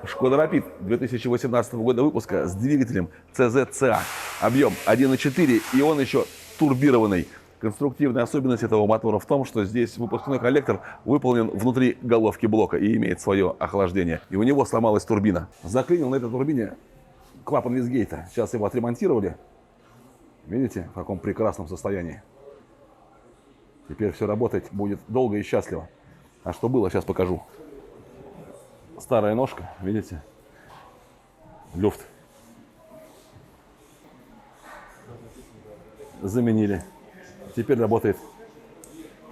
Шкода Rapid 2018 года выпуска с двигателем CZ-CA. Объем 1.4 и он еще турбированный. Конструктивная особенность этого мотора в том, что здесь выпускной коллектор выполнен внутри головки блока и имеет свое охлаждение. И у него сломалась турбина. Заклинил на этой турбине клапан визгейта. Сейчас его отремонтировали. Видите, в каком прекрасном состоянии. Теперь все работать будет долго и счастливо. А что было, сейчас покажу. Старая ножка, видите? Люфт. Заменили. Теперь работает